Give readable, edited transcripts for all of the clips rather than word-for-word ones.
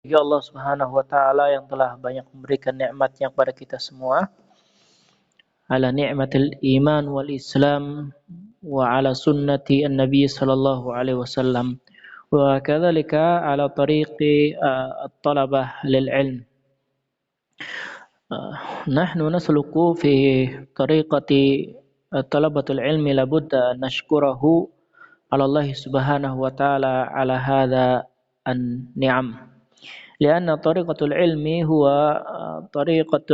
Ya Allah Subhanahu wa taala yang telah banyak memberikan nikmatnya kepada kita semua, ala ni'matil iman wal islam wa ala sunnati an-nabi sallallahu alaihi wasallam wa kadzalika ala tariqi at-talabah lil ilm. نحن نسلك في طريقة طلبة العلم لابد أن نشكره على الله سبحانه وتعالى على هذا النعم. لأن طريقة العلم هو طريقة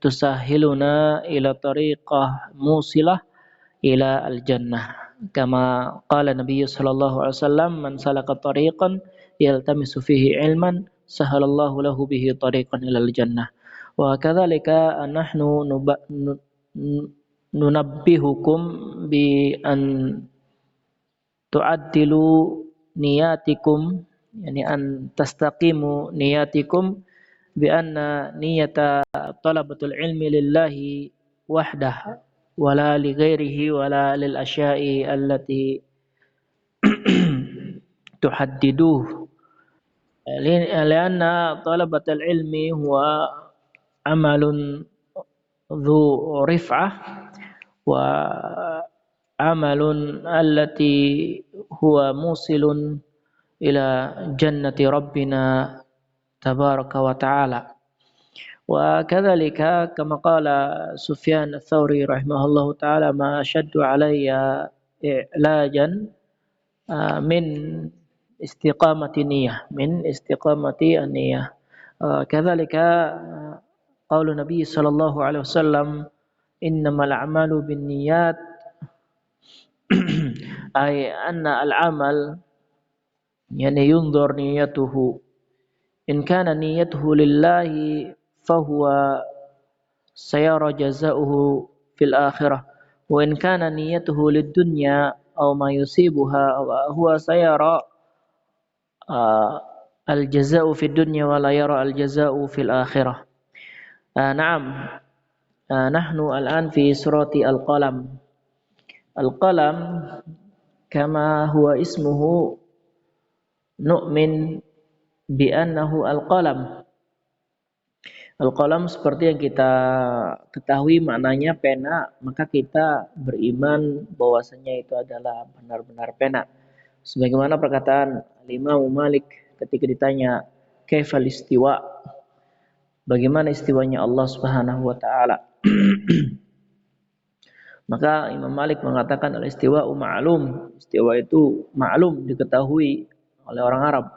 تسهلنا إلى طريقة موصلة إلى الجنة كما قال النبي صلى الله عليه وسلم من سلك طريقا يلتمس فيه علما سهل الله له به طريقا إلى الجنة وكذلك نحن ننبهكم بأن تعدلوا نياتكم يعني أن تستقيموا نياتكم بأن نية طلبة العلم لله وحده ولا لغيره ولا للأشياء التي تحددوه لأن طلبة العلم هو عمل ذو رفعة وعمل التي هو موصل إلى جنة ربنا تبارك وتعالى وكذلك كما قال سفيان الثوري رحمه الله تعالى ما أشد علي إعلاجا من استقامة النية كذلك قول النبي صلى الله عليه وسلم إنما الأعمال بالنيات أي أن العمل يعني ينظر نيته إن كان نيته لله فهو سيرى جزاؤه في الآخرة وإن كان نيته للدنيا أو ما يصيبها هو سيرى الجزاء في الدنيا ولا يرى الجزاء في الآخرة. نعم نحن الآن في سورة القلم. القلم كما هو اسمه نؤمن بأنه القلم. Al-qalam seperti yang kita ketahui maknanya pena, maka kita beriman bahwasanya itu adalah benar-benar pena. Sebagaimana perkataan Imam Malik ketika ditanya kaifal istiwa, bagaimana istiwanya Allah Subhanahu wa taala. Maka Imam Malik mengatakan al-istiwa ma'lum, istiwa itu ma'lum, diketahui oleh orang Arab.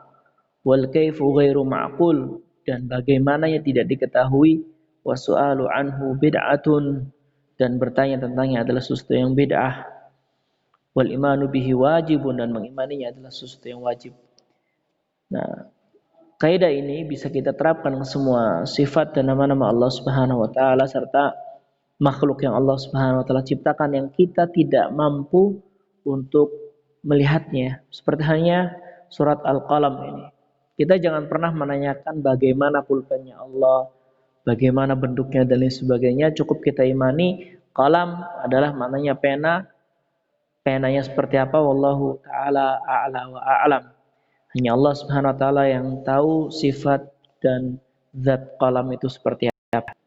Wal kaifu ghairu ma'qul, dan bagaimananya tidak diketahui. Wasu'alu anhu bid'atun, dan bertanya tentangnya adalah sesuatu yang bid'ah. Wal imanu bihi wajibun, dan mengimaninya adalah sesuatu yang wajib. Nah, kaidah ini bisa kita terapkan ke semua sifat dan nama-nama Allah Subhanahu wa taala serta makhluk yang Allah Subhanahu wa taala ciptakan yang kita tidak mampu untuk melihatnya. Seperti halnya surat Al-Qalam ini. Kita jangan pernah menanyakan bagaimana pulpennya Allah, bagaimana bentuknya dan lain sebagainya. Cukup kita imani qalam adalah maknanya pena. Penanya seperti apa? Wallahu ta'ala a'la wa a'lam. Hanya Allah Subhanahu wa taala yang tahu sifat dan zat qalam itu seperti apa.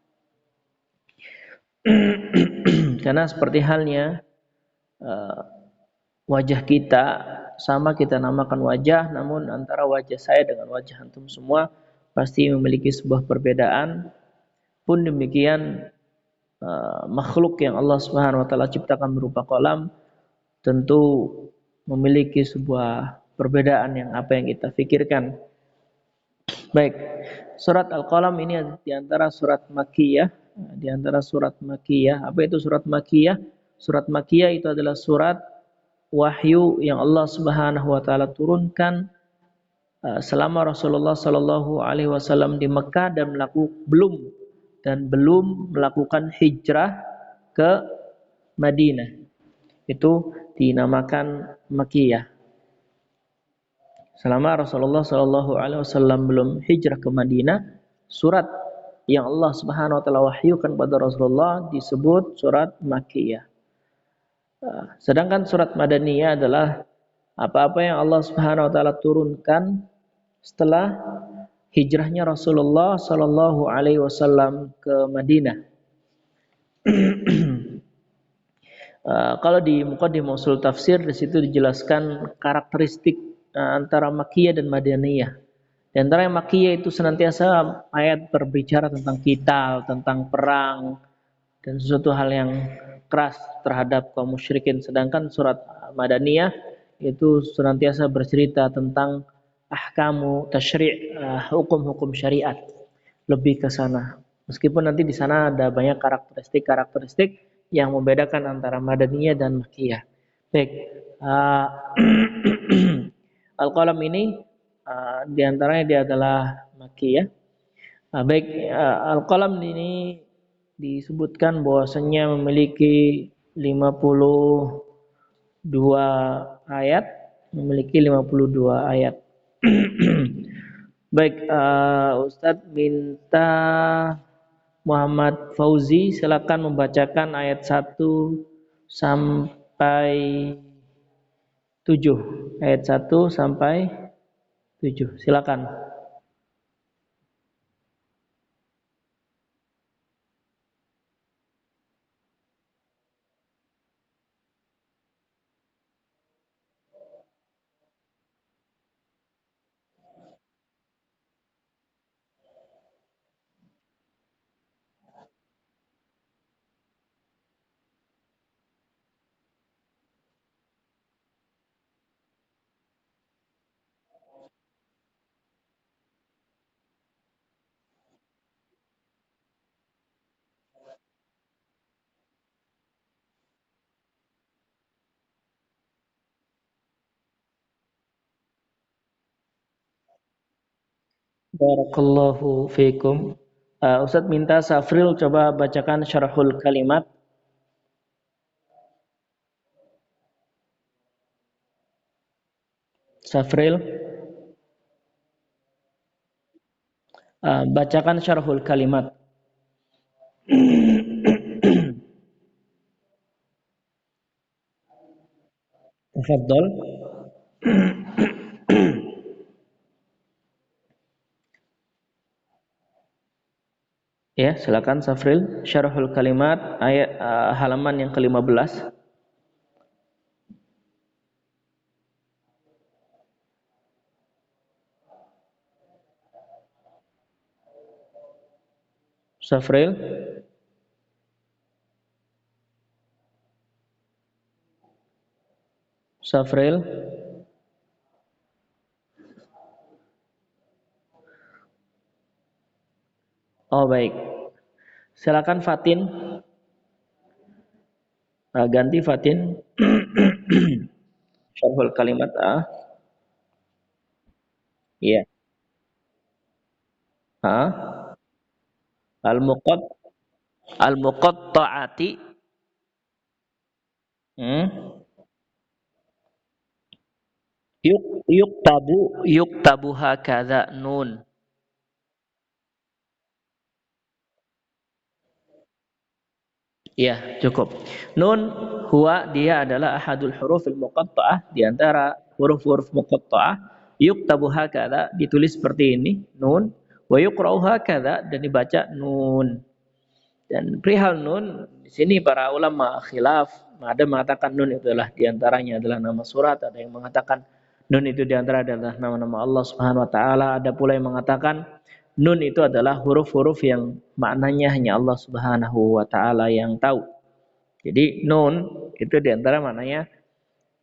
Karena seperti halnya wajah kita sama kita namakan wajah, namun antara wajah saya dengan wajah antum semua pasti memiliki sebuah perbedaan. Pun demikian makhluk yang Allah Subhanahu wa taala ciptakan berupa qalam tentu memiliki sebuah perbedaan yang apa yang kita pikirkan. Baik, surat Al-Qalam ini di antara surat Makkiyah, Apa itu surat Makkiyah? Surat Makkiyah itu adalah surat wahyu yang Allah Subhanahu wa taala turunkan selama Rasulullah sallallahu alaihi wasallam di Mekah dan belum melakukan hijrah ke Madinah. Itu dinamakan Makkiyah. Selama Rasulullah sallallahu alaihi wasallam belum hijrah ke Madinah, surat yang Allah Subhanahu wa taala wahyukan pada Rasulullah disebut surat Makkiyah. Sedangkan surat Madaniyah adalah apa-apa yang Allah Subhanahu wa taala turunkan setelah hijrahnya Rasulullah Shallallahu Alaihi Wasallam ke Madinah. Kalau di Muqaddimah Ushul Tafsir di situ dijelaskan karakteristik antara Makkiyah dan Madaniyah. Di antara yang Makkiyah itu senantiasa ayat berbicara tentang qital, tentang perang dan sesuatu hal yang keras terhadap kaum musyrikin. Sedangkan surat Madaniyah itu senantiasa bercerita tentang ahkamu tasyri', hukum-hukum syariat. Lebih ke sana. Meskipun nanti di sana ada banyak karakteristik-karakteristik yang membedakan antara Madaniyah dan Makkiyah. Baik, uh, Al-Qalam ini di antaranya dia adalah Makkiyah. Baik, Al-Qalam ini disebutkan bahwasanya memiliki 52 ayat, memiliki 52 ayat. Baik, Ustadz minta Muhammad Fauzi silakan membacakan ayat 1 sampai 7. Ayat 1 sampai 7. Silakan. Barakallahu fiikum. Ustadz minta Safril coba bacakan syarahul kalimat. Safril, bacakan syarahul kalimat. Tafadhol. Ya, silakan Safril. Syarahul kalimat ayat halaman yang ke-15. Safril. Safril. Oh, baik. Silakan Fatin. Ganti Fatin. Syarhul kalimat Iya. Al-muqat al-muqatta'ati. Hmm? Yuktabu hakadha nun. Ya, cukup. Nun huwa dia adalah ahadul hurufil muqatta'ah di antara huruf-huruf muqatta'ah. Yuktabu hakadha ditulis seperti ini, nun, wa yuqra'u hakadha dan dibaca nun. Dan perihal nun, di sini para ulama khilaf, ada mengatakan nun itu adalah di antaranya adalah nama surat, ada yang mengatakan nun itu di antara adalah nama-nama Allah Subhanahu wa taala, ada pula yang mengatakan nun itu adalah huruf-huruf yang maknanya hanya Allah Subhanahu wa taala yang tahu. Jadi nun itu di antara maknanya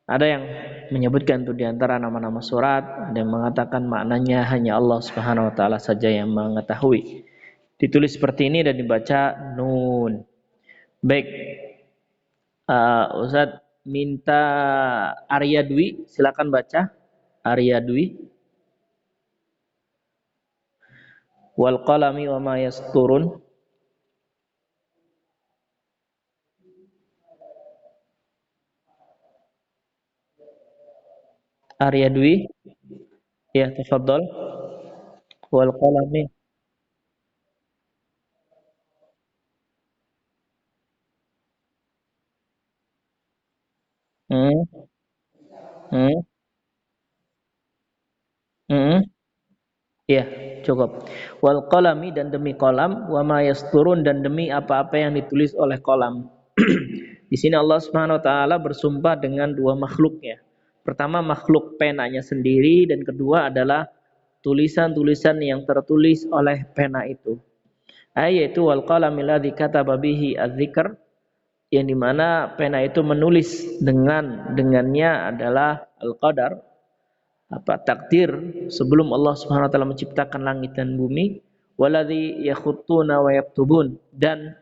ada yang menyebutkan itu di antara nama-nama surat, ada yang mengatakan maknanya hanya Allah Subhanahu wa taala saja yang mengetahui. Ditulis seperti ini dan dibaca nun. Baik, Ustadz minta Arya Dwi, silakan baca Arya Dwi. Wal qalami wa ma yasturun. Arya Dwi, ya tafadhol. Wal qalami. Hmm, hmm, hmm. Ya, cukup. Wal qalami, dan demi kolam, wa ma yasturun, dan demi apa-apa yang ditulis oleh kolam. Di sini Allah Subhanahu wa taala bersumpah dengan dua makhluknya. Pertama makhluk penanya sendiri, dan kedua adalah tulisan-tulisan yang tertulis oleh pena itu. Yaitu wal qalamil ladzi kataba bihi adz-dzikr, yang dimana pena itu menulis dengannya adalah al-qadar, takdir, sebelum Allah Subhanahu wa taala menciptakan langit dan bumi. Waladzi yakhuttuna wa yaktubun, dan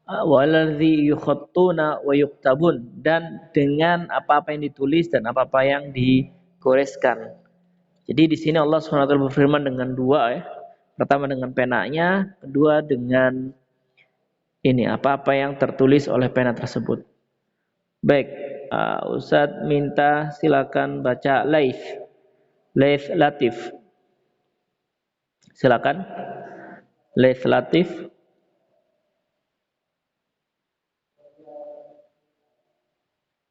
waladzi yukhattuna wa yuktabun, dan dengan apa-apa yang ditulis dan apa-apa yang digoreskan. Jadi di sini Allah Subhanahu wa taala berfirman dengan dua ya. Pertama dengan penanya, kedua dengan ini apa-apa yang tertulis oleh pena tersebut. Baik, Ustadz minta silakan baca Laith Latif. Silakan. Laith Latif.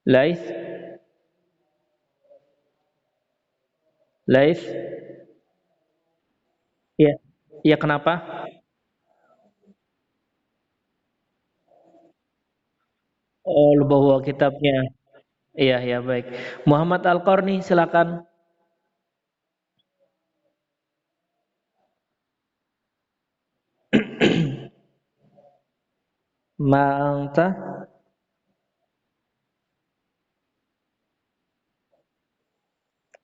Laith. Laith. Iya. Iya, kenapa? Oh, lupa bawa kitabnya. Iya, ya baik. Muhammad Al-Qarni silakan. Mangta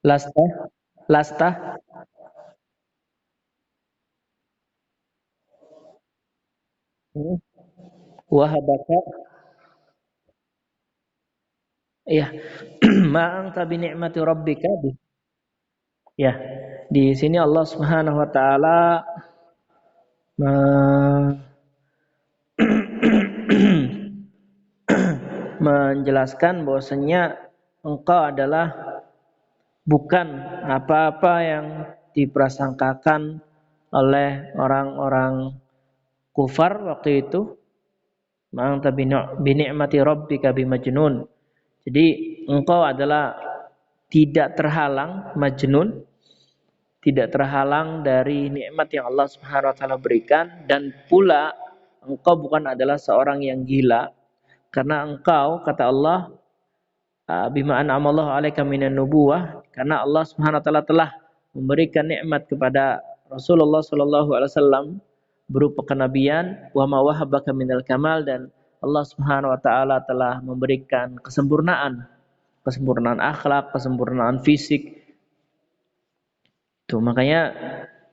Lasta Lasta Hmm. Wahabaka. Iya. Ma'angta bi ni'mati rabbika. Ya. Di sini Allah Subhanahu wa taala menjelaskan bahwasanya engkau adalah bukan apa-apa yang diprasangkakan oleh orang-orang kufar waktu itu. Ma'anta bi ni'mati rabbika bimajnun. Jadi engkau adalah tidak terhalang, majnun, tidak terhalang dari nikmat yang Allah Subhanahu wa taala berikan, dan pula engkau bukan adalah seorang yang gila, karena engkau, kata Allah, bima an'amallahu 'alaika minan nubuwah, karena Allah Subhanahu wa taala telah memberikan nikmat kepada Rasulullah sallallahu alaihi wasallam berupa kenabian, wa ma wahabaka minal kamal, dan Allah Subhanahu wa taala telah memberikan kesempurnaan akhlak, kesempurnaan fisik. Tuh, makanya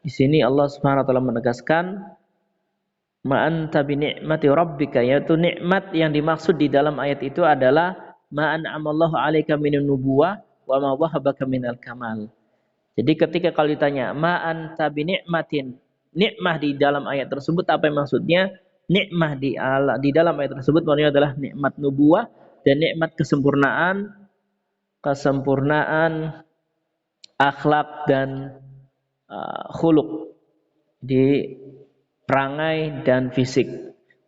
di sini Allah Subhanahu wa taala menegaskan ma anta bi ni'mati rabbika, yaitu nikmat yang dimaksud di dalam ayat itu adalah ma an'amallahu 'alaika minan nubuwah wa ma wahabaka minal kamal. Jadi ketika kalau ditanya ma anta bi ni'matin, nikmah di dalam ayat tersebut apa yang maksudnya? Nikmah di dalam ayat tersebut maksudnya adalah nikmat nubuwah dan nikmat kesempurnaan akhlak dan khuluk di perangai dan fisik.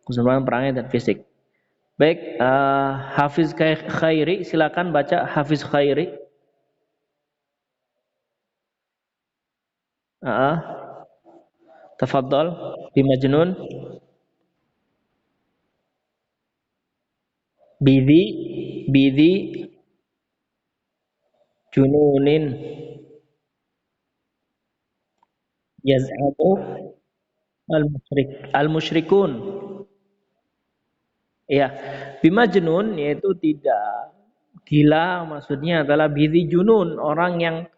Kesempurnaan perangai dan fisik. Baik, Hafiz Khairi silakan baca Hafiz Khairi. Tafadhol bi Majnun. Bidhi bidhi jununin yaz'amu al-musyrikun. Ya, bimajnun yaitu tidak gila, maksudnya adalah bidhi junun, orang yang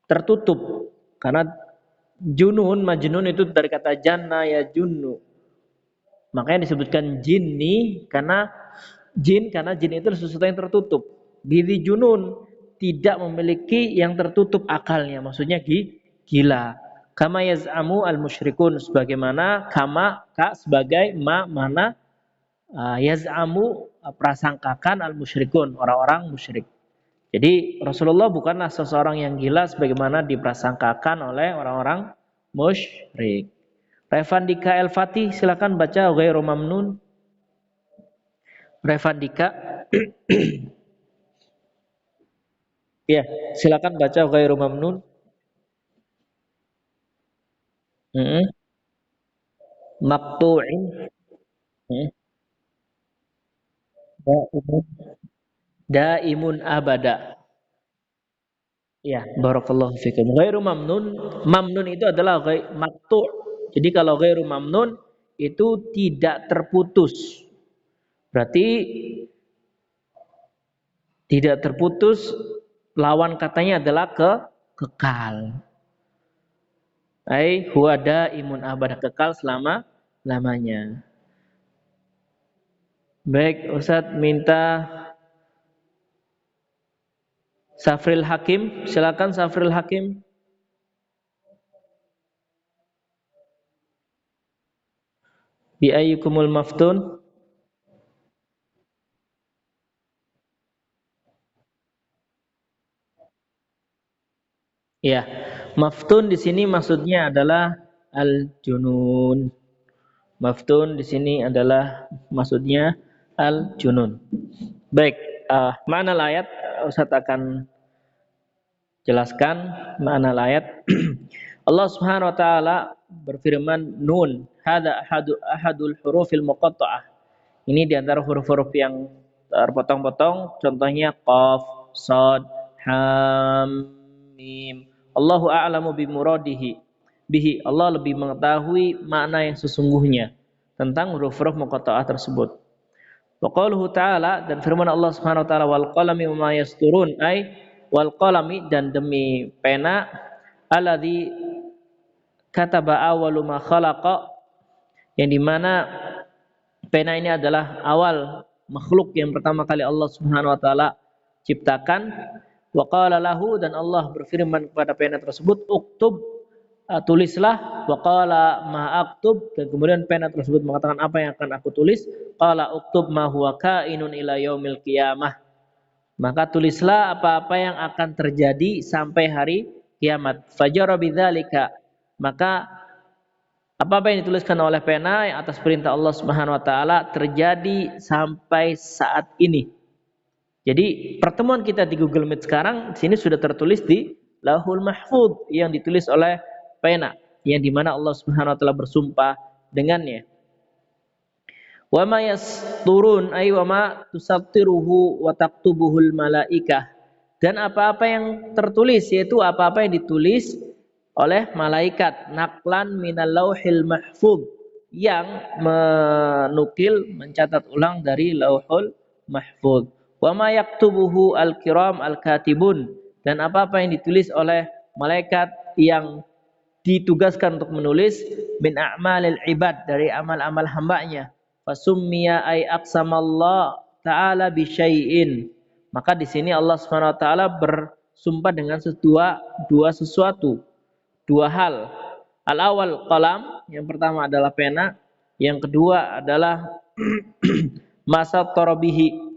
tertutup. Karena junun, majnun itu dari kata janna ya junnu. Makanya disebutkan jinni karena jin itu sesuatu yang tertutup. Bidhi junun, tidak memiliki yang tertutup akalnya, maksudnya gila. Kama yaz'amu al-musyrikun, sebagaimana sebagai mana yaz'amu prasangkakan al-musyrikun, orang-orang musyrik. Jadi Rasulullah bukanlah seseorang yang gila sebagaimana diprasangkakan oleh orang-orang musyrik. Revandika El Fatih silakan baca ghairu mamnun. Revandika. Ya, silakan baca ghairu mamnun. Mm-mm. Maqtu'in. Mm. Daimun. Daimun abada. Ya, barakallahu fikum. Ghairu mamnun, mamnun itu adalah maqtu'. Jadi kalau ghairu mamnun itu tidak terputus. Berarti tidak terputus, lawan katanya adalah kekal. Ai huwa daimun abada, kekal selama lamanya. Baik, Ustaz minta Safril Hakim, silakan Safril Hakim. Bi ayyukumul maftun? Ya, maftun di sini maksudnya adalah al-junun. Maftun di sini adalah maksudnya al-junun. Baik, makna ayat Ustaz akan jelaskan makna ayat. Allah Subhanahu wa taala berfirman nun, hada ahadul hurufil muqatta'ah. Ini di antara huruf-huruf yang terpotong-potong, contohnya qaf, shad, ham, mim. Allahu a'lamu bimuradihi. Bihi, Allah lebih mengetahui makna yang sesungguhnya tentang huruf-huruf muqatta'ah tersebut. Wa qauluhu ta'ala, dan firman Allah Subhanahu wa taala, wal qalami wa ma yasturun, ai wal qalami, dan demi pena, alladzi kataba awwalu ma khalaqa, yang dimana pena ini adalah awal makhluk yang pertama kali Allah Subhanahu wa taala ciptakan. Wa qala lahu, dan Allah berfirman kepada pena tersebut, uktub, tulislah. Wa qala ma aktub, dan kemudian pena tersebut mengatakan, apa yang akan aku tulis? Qala uktub ma huwa kainun ila yaumil qiyamah, maka tulislah apa-apa yang akan terjadi sampai hari kiamat. Fajara bidzalika, maka apa-apa yang dituliskan oleh pena yang atas perintah Allah Subhanahu wa taala terjadi sampai saat ini. Jadi pertemuan kita di Google Meet sekarang sini sudah tertulis di Lauhul Mahfuz yang ditulis oleh pena, yang dimana Allah Subhanahu wa taala bersumpah dengannya. Wa ma yasturun ay wa ma tusattiruhu wa taktubuhul malaikah, dan apa-apa yang tertulis, yaitu apa-apa yang ditulis oleh malaikat, naklan minal lauhil mahfuz, yang menukil, mencatat ulang dari lauhul mahfuz. Wa ma yaktubuhu al-kiram al-katibun, dan apa-apa yang ditulis oleh malaikat yang ditugaskan untuk menulis, min a'malil ibad, dari amal-amal hambanya. Fasummiya ay aqsamallah ta'ala bi syai'in, maka di sini Allah Subhanahu wa taala bersumpah dengan dua sesuatu, dua hal. Al awal qalam, yang pertama adalah pena, yang kedua adalah masa tarabihi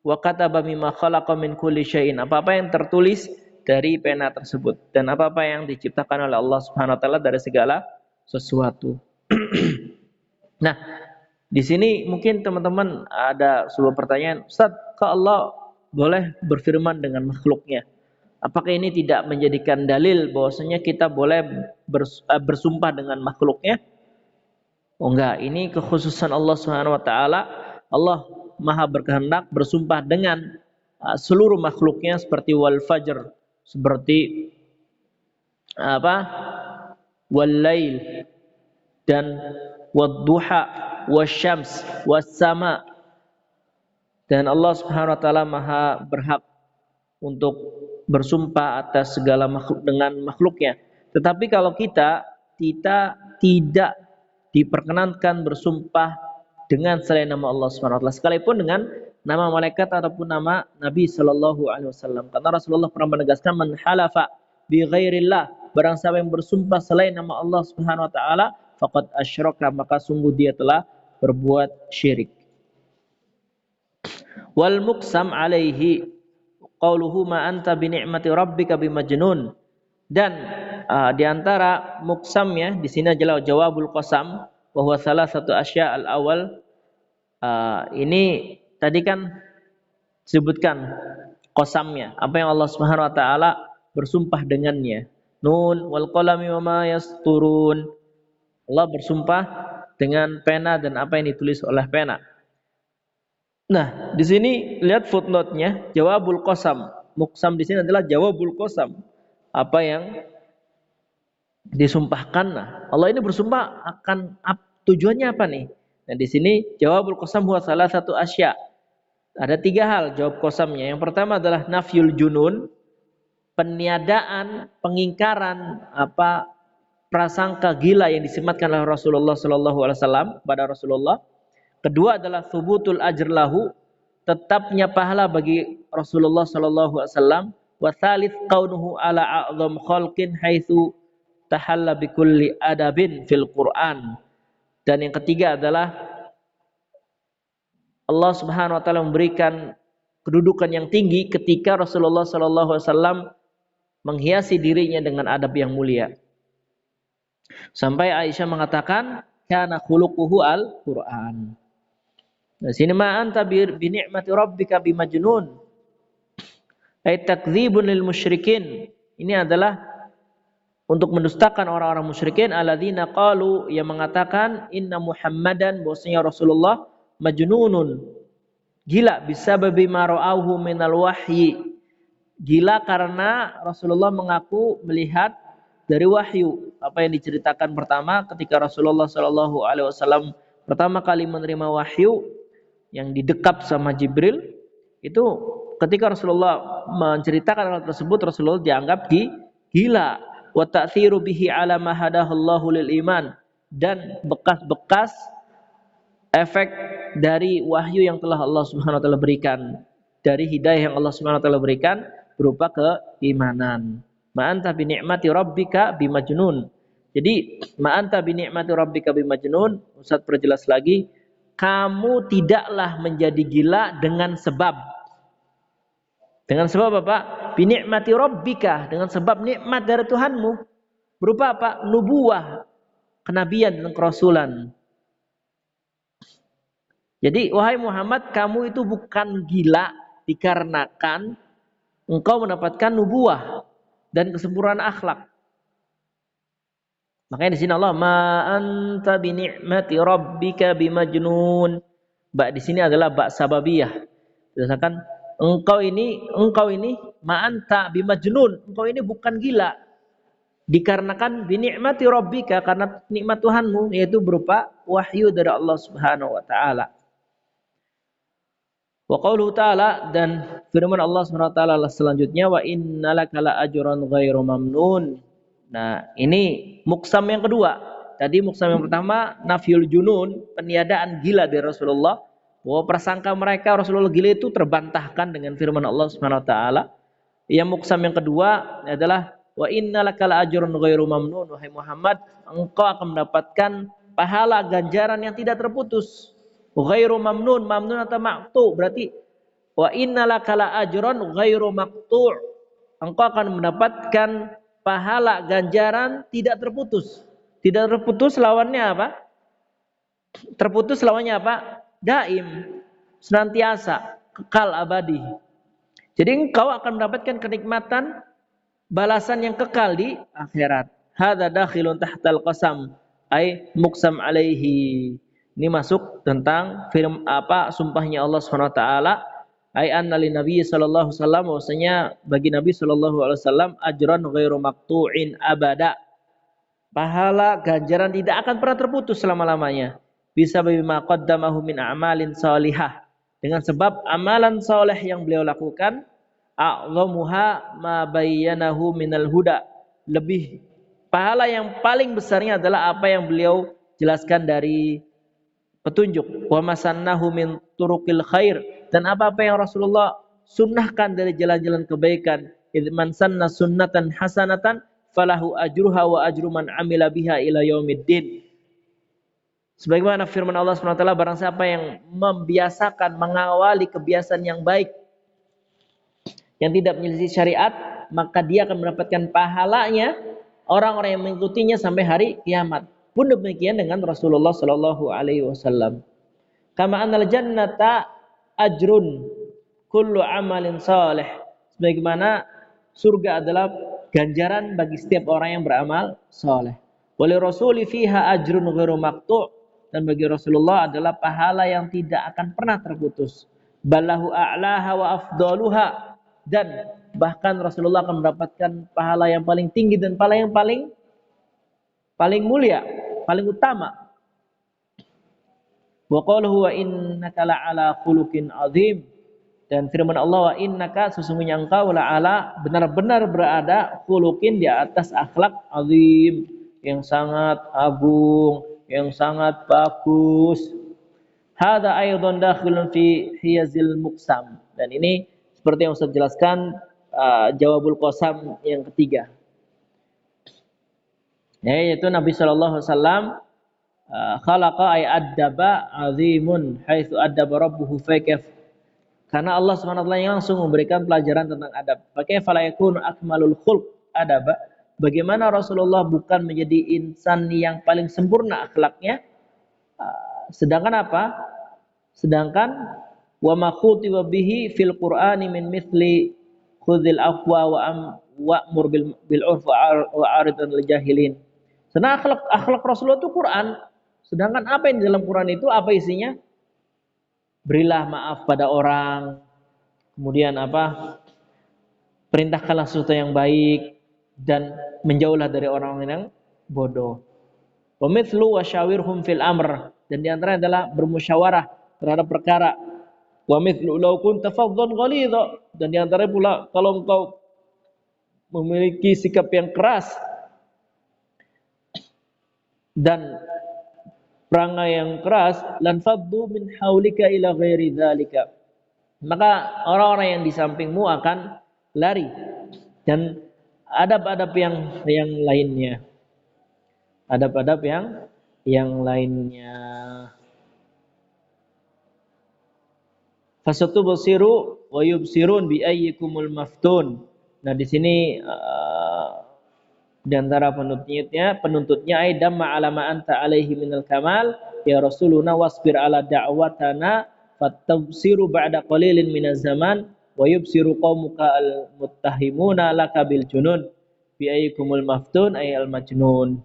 wa kataba mimma khalaqa min kulli syai'in, apa-apa yang tertulis dari pena tersebut dan apa-apa yang diciptakan oleh Allah Subhanahu wa taala dari segala sesuatu. Nah, di sini mungkin teman-teman ada sebuah pertanyaan, Ustaz, kok Allah boleh berfirman dengan makhluknya? Apakah ini tidak menjadikan dalil bahwasanya kita boleh bersumpah dengan makhluknya? Oh enggak, ini kekhususan Allah Subhanahu wa taala. Allah Maha berkehendak bersumpah dengan seluruh makhluknya, seperti wal fajr, seperti apa? Wal lail, dan wadduha, wasyams, wassama. Dan Allah Subhanahu wa taala Maha berhak untuk bersumpah atas segala makhluk dengan makhluknya. Tetapi kalau kita tidak diperkenankan bersumpah dengan selain nama Allah Subhanahu wa taala, sekalipun dengan nama malaikat ataupun nama Nabi sallallahu alaihi wasallam. Karena Rasulullah pernah menegaskan, man halafa bi ghairillah, barang siapa yang bersumpah selain nama Allah Subhanahu wa taala, faqad asyraka, maka sungguh dia telah berbuat syirik. Wal muqsam alaihi qauluhu ma anta bi ni'mati rabbika bimajnun, dan di antara muqsam ya di sini adalah jawabul qasam, bahwa salah satu asya al awal, ini tadi kan disebutkan qasamnya, apa yang Allah Subhanahu wa taala bersumpah dengannya, nun wal qalami wa ma yasturun, Allah bersumpah dengan pena dan apa yang ditulis oleh pena. Nah, di sini lihat footnote-nya, jawabul qasam. Muqsam di sini adalah jawabul qasam. Apa yang disumpahkan. Nah, Allah ini bersumpah akan tujuannya apa nih? Nah, di sini jawabul qasam huwa salah satu asya. Ada tiga hal jawab qasamnya. Yang pertama adalah nafyul junun, peniadaan, pengingkaran apa prasangka gila yang disematkan oleh Rasulullah sallallahu alaihi wasallam pada Rasulullah. Kedua adalah subutul ajr lahu, tetapnya pahala bagi Rasulullah sallallahu alaihi wasallam. Wa tsalits kaunuhu ala a'zam khalqin haitsu tahalla bikulli adabin fil Qur'an. Dan yang ketiga adalah Allah Subhanahu wa taala memberikan kedudukan yang tinggi ketika Rasulullah sallallahu alaihi wasallam menghiasi dirinya dengan adab yang mulia. Sampai Aisyah mengatakan kana khuluquhu al-Qur'an. Nah, sini ma anta bi ni'mati rabbika bimajnun. Ai takdzibun lil musyrikin. Ini adalah untuk mendustakan orang-orang musyrikin alladzina qalu yang mengatakan inna Muhammadan bahwasanya Rasulullah majnunun. Gila bisababi ma ra'auhu minal wahyi. Gila karena Rasulullah mengaku melihat dari wahyu. Apa yang diceritakan pertama ketika Rasulullah Shallallahu Alaihi Wasallam pertama kali menerima wahyu yang didekap sama Jibril, itu ketika Rasulullah menceritakan hal tersebut, Rasulullah dianggap gila. Wa ta'thiru bihi ala ma hadahallahu lil iman, dan bekas-bekas efek dari wahyu yang telah Allah Subhanahu wa taala berikan, dari hidayah yang Allah Subhanahu wa taala berikan berupa keimanan. Ma anta bi ni'mati rabbika bimajnun. Jadi ma anta bi ni'mati rabbika bimajnun, Ustaz perjelas lagi, kamu tidaklah menjadi gila dengan sebab. Dengan sebab apa? Bi ni'mati rabbika, dengan sebab nikmat dari Tuhanmu. Berupa apa? Nubuwah, kenabian dan kerasulan. Jadi wahai Muhammad, kamu itu bukan gila dikarenakan engkau mendapatkan nubuah dan kesempurnaan akhlak. Makanya di sini Allah ma anta bi ni'mati rabbika bimajnun. Ba di sini adalah ba sababiyah. Misalkan engkau ini ma anta bimajnun, engkau ini bukan gila dikarenakan bi ni'mati rabbika, karena nikmat Tuhanmu yaitu berupa wahyu dari Allah Subhanahu wa taala. Wa qauluhu ta'ala, dan firman Allah Subhanahu wa taala selanjutnya, wa innalaka la ajran ghairu mamnun. Nah, ini muksam yang kedua. Tadi muksam yang pertama nafyul junun, peniadaan gila dari Rasulullah, bahwa prasangka mereka Rasulullah gila itu terbantahkan dengan firman Allah Subhanahu wa taala. Yang muksam yang kedua adalah wa innalaka la ajran ghairu mamnun. Wahai Muhammad, engkau akan mendapatkan pahala ganjaran yang tidak terputus. Ghairu mamnun, mamnun atau maqtu, berarti wa innalaka la ajran ghairu maqtu'. Engkau akan mendapatkan pahala ganjaran tidak terputus. Tidak terputus lawannya apa? Terputus lawannya apa? Daim, senantiasa, kekal abadi. Jadi engkau akan mendapatkan kenikmatan balasan yang kekal di akhirat. Hadza dakhilun tahtal qasam ai muqsam alaihi. Ini masuk tentang firman apa sumpahnya Allah Subhanahu wa taala, ai anna lin nabiy sallallahu alaihi wasallam, bahwasanya bagi Nabi sallallahu alaihi wasallam ajran ghairu maqtu'in abada. Pahala ganjaran tidak akan pernah terputus selama-lamanya. Bisa bima qaddamahu min a'malin salihah, dengan sebab amalan saleh yang beliau lakukan, a'zamuha ma bayyanahu minal huda, lebih pahala yang paling besarnya adalah apa yang beliau jelaskan dari petunjuk. Wa masannahu min turuqil khair, dan apa-apa yang Rasulullah sunnahkan dari jalan-jalan kebaikan. Idz man sanna sunnatan hasanatan falahu ajruha wa ajru man amila biha ila yaumiddin. Sebagaimana firman Allah SWT, barang siapa yang membiasakan, mengawali kebiasaan yang baik yang tidak menyelisih syariat, maka dia akan mendapatkan pahalanya orang-orang yang mengikutinya sampai hari kiamat. Pun demikian dengan Rasulullah sallallahu alaihi wasallam. Kama annal jannata ajrun kullu amalin salih. Sebagaimana surga adalah ganjaran bagi setiap orang yang beramal saleh. Wali rasuli fiha ajrun ghairu maqtu', dan bagi Rasulullah adalah pahala yang tidak akan pernah terputus. Ballahu a'laha wa afdaluha, dan bahkan Rasulullah akan mendapatkan pahala yang paling tinggi dan pahala yang paling mulia, paling utama. Wa qaluhu wa innaka la'ala khuluqin azim, dan firman Allah, wa innaka, sesungguhnya engkau la'ala, benar-benar berada, khuluqin, di atas akhlak, azim, yang sangat agung, yang sangat bagus. Hadza aidan dakhilun fi hiyazil muqsam, dan ini seperti yang Ustaz jelaskan, jawabul qasam yang ketiga, yaitu Nabi sallallahu alaihi wasallam khalaqa ay addaba azimun haitsu addaba rabbuhu fakaf, karena Allah Subhanahu wa taala yang langsung memberikan pelajaran tentang adab. Pakai fala yakunu akmalul khulq adaba, bagaimana Rasulullah bukan menjadi insan yang paling sempurna akhlaknya, sedangkan apa? Sedangkan wa ma khutiba bihi fil Qur'ani min mithli khudhil afwa wa'mur bil urf wa arid anil jahilin. Karena akhlak Rasulullah itu Quran. Sedangkan apa yang di dalam Quran itu, apa isinya? Berilah maaf pada orang. Kemudian apa? Perintahkanlah sesuatu yang baik dan menjauhlah dari orang yang bodoh. Wa mithlu wa syawirhum fil amr, dan di antaranya adalah bermusyawarah terhadap perkara. Wa mithlu law kunta faddan ghalidha, dan di antaranya pula kalau engkau memiliki sikap yang keras dan perangai yang keras, lan faddu min haulika ila ghairi dzalika, maka orang-orang yang di sampingmu akan lari, dan adab-adab yang lainnya, adab-adab yang lainnya. Fasatubsiru wa yubsirun bi ayyikumul maftun. Nah, di sini di antara penuntutnya aidam ma'ala ma anta alaihi minal kamal ya Rasuluna wasbir ala da'watana fatabsiru ba'da qalilin minaz zaman wa yubsiru qaumuka al muttahimuna laka bil junun bi ayyikumul maftun ay al majnun.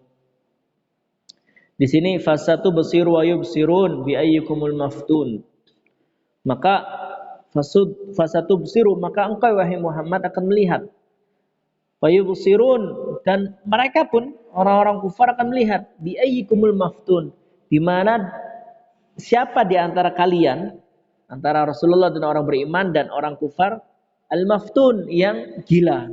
Di sini fasatubsiru wa yubsirun bi ayyikumul maftun, maka fasatubsiru, maka engkau wahai Muhammad akan melihat, wa yubsirun, dan mereka pun orang-orang kufar akan melihat, bi ayyikumul maftun, di mana siapa di antara kalian, antara Rasulullah dan orang beriman dan orang kufar, al-maftun, yang gila.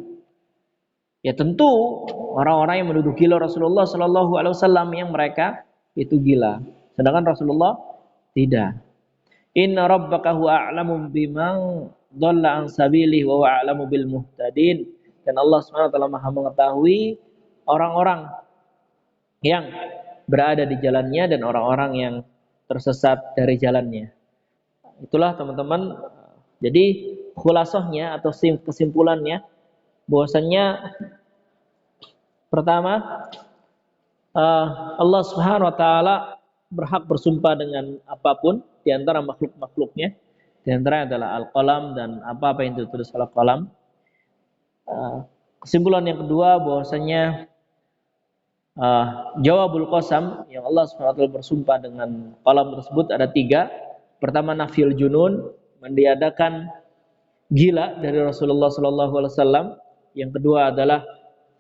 Ya tentu orang-orang yang menuduh gila Rasulullah sallallahu alaihi wasallam, yang mereka itu gila, sedangkan Rasulullah tidak. Inna rabbaka huwa a'lamu biman dhalla an sabilihi wa huwa a'lamu bil muhtadin. Dan Allah Subhanahu wa taala Maha mengetahui orang-orang yang berada di jalannya dan orang-orang yang tersesat dari jalannya. Itulah teman-teman. Jadi khulasahnya atau kesimpulannya, bahwasanya pertama, Allah Subhanahu wa taala berhak bersumpah dengan apapun di antara makhluk-makhluknya. Di antara adalah al-qalam dan apa-apa yang ditulis oleh qalam. Kesimpulan yang kedua, bahwasanya jawabul qasam yang Allah SWT bersumpah dengan qalam tersebut ada 3. Pertama, nafil junun, meniadakan gila dari Rasulullah SAW. Yang kedua adalah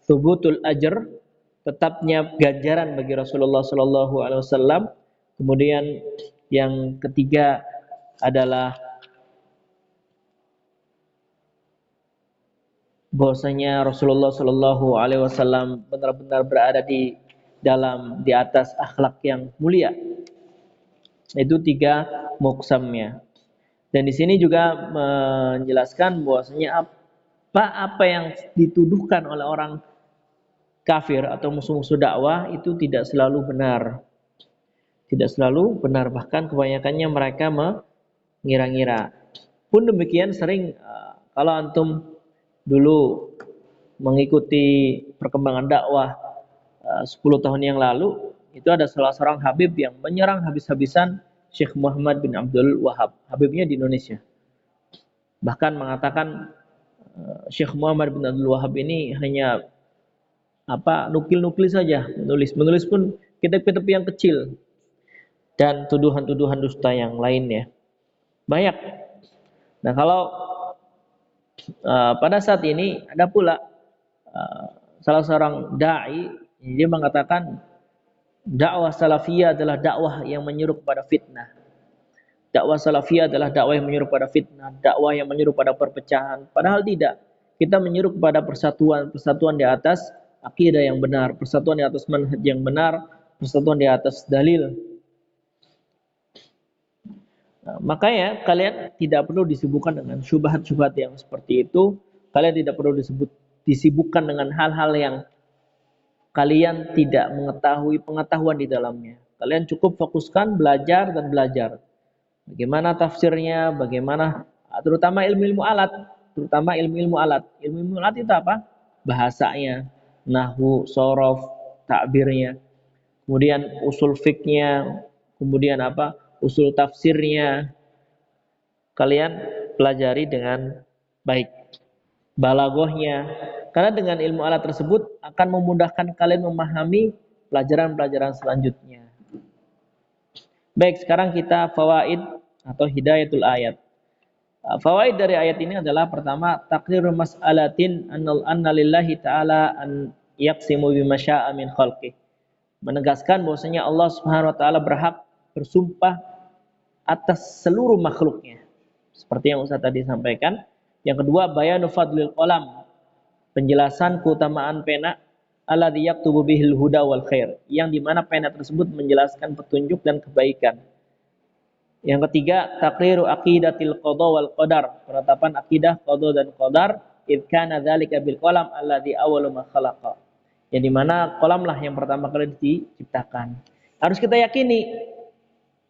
thubutul ajr, tetapnya ganjaran bagi Rasulullah SAW. Kemudian yang ketiga adalah bahwasanya Rasulullah Shallallahu Alaihi Wasallam benar-benar berada di atas akhlak yang mulia. Itu 3 muksamnya. Dan di sini juga menjelaskan bahwasanya apa yang dituduhkan oleh orang kafir atau musuh-musuh dakwah itu tidak selalu benar. Tidak selalu benar, bahkan kebanyakannya mereka mengira-ngira. Pun demikian sering kalau antum dulu mengikuti perkembangan dakwah 10 tahun yang lalu, itu ada salah seorang Habib yang menyerang habis-habisan Syekh Muhammad bin Abdul Wahab, Habibnya di Indonesia. Bahkan mengatakan Syekh Muhammad bin Abdul Wahab ini hanya nukil-nukil saja, menulis pun kitab-kitab yang kecil dan tuduhan-tuduhan dusta yang lainnya. Banyak. Nah, kalau pada saat ini ada pula salah seorang dai, dia mengatakan dakwah salafiyah adalah dakwah yang menyeru kepada fitnah. Dakwah salafiyah adalah dakwah yang menyeru pada fitnah, dakwah yang menyeru pada perpecahan. Padahal tidak. Kita menyeru kepada persatuan, persatuan di atas akidah yang benar, persatuan di atas manhaj yang benar, persatuan di atas dalil. Nah, makanya kalian tidak perlu disibukkan dengan syubhat-syubhat yang seperti itu. Kalian tidak perlu disibukkan dengan hal-hal yang kalian tidak mengetahui pengetahuan di dalamnya. Kalian cukup fokuskan belajar dan belajar. Bagaimana tafsirnya, bagaimana terutama ilmu-ilmu alat, terutama ilmu-ilmu alat. Ilmu-ilmu alat itu apa? Bahasanya, nahwu, shorof, takbirnya, kemudian usul fiknya, kemudian apa? Usul tafsirnya. Kalian pelajari dengan baik. Balaghahnya. Karena dengan ilmu alat tersebut akan memudahkan kalian memahami pelajaran-pelajaran selanjutnya. Baik, sekarang kita fawaid atau hidayatul ayat. Fawaid dari ayat ini adalah pertama, takdirul mas'alatin anna lillahi ta'ala an yaqsimu bima syaa min khalqih. Menegaskan bahwasanya Allah Subhanahu wa taala berhak bersumpah atas seluruh makhluknya. Seperti yang Ustaz tadi sampaikan. Yang kedua, bayanu fadlil qalam. Penjelasan keutamaan pena alladzi yaktubu bihil huda wal khair, yang dimana pena tersebut menjelaskan petunjuk dan kebaikan. Yang ketiga, taqriru aqidatil qada wal qadar, penetapan akidah qada dan qadar, id kana dzalika bil qalam alladzi awwalu ma khalaqa, yang dimana qalam lah yang pertama kali diciptakan. Harus kita yakini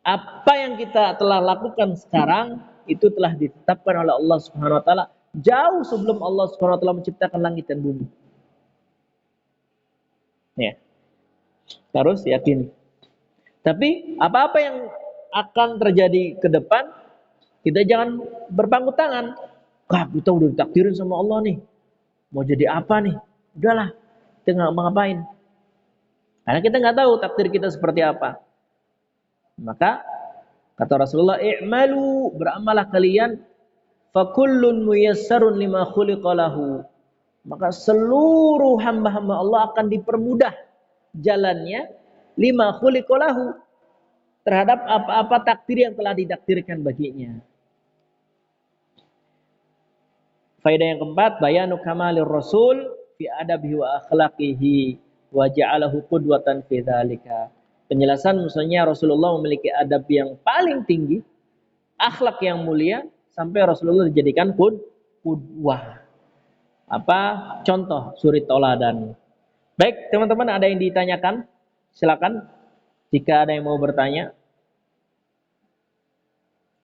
apa yang kita telah lakukan sekarang itu telah ditetapkan oleh Allah Subhanahu wa taala jauh sebelum Allah Subhanahu wa taala menciptakan langit dan bumi. Ya. Harus yakin. Tapi apa-apa yang akan terjadi ke depan, kita jangan berpangku tangan. Kita udah ditakdirin sama Allah nih. Mau jadi apa nih? Udahlah, kita nggak mau ngapain. Karena kita nggak tahu takdir kita seperti apa. Maka kata Rasulullah, i'malu, beramalah kalian, fakullun muyassarun lima khuliqa lahu. Maka seluruh hamba-hamba Allah akan dipermudah jalannya lima khuliqa lahu, terhadap apa-apa takdir yang telah ditakdirkan baginya. Faedah yang keempat, bayanu kamalir rasul fi adabihi wa akhlaqihi wa ja'alahu qudwatan fi dzalika. Penjelasan misalnya Rasulullah memiliki adab yang paling tinggi, akhlak yang mulia, sampai Rasulullah dijadikan qudwah. Contoh, suri toladan. Baik, teman-teman, ada yang ditanyakan? Silakan. Jika ada yang mau bertanya.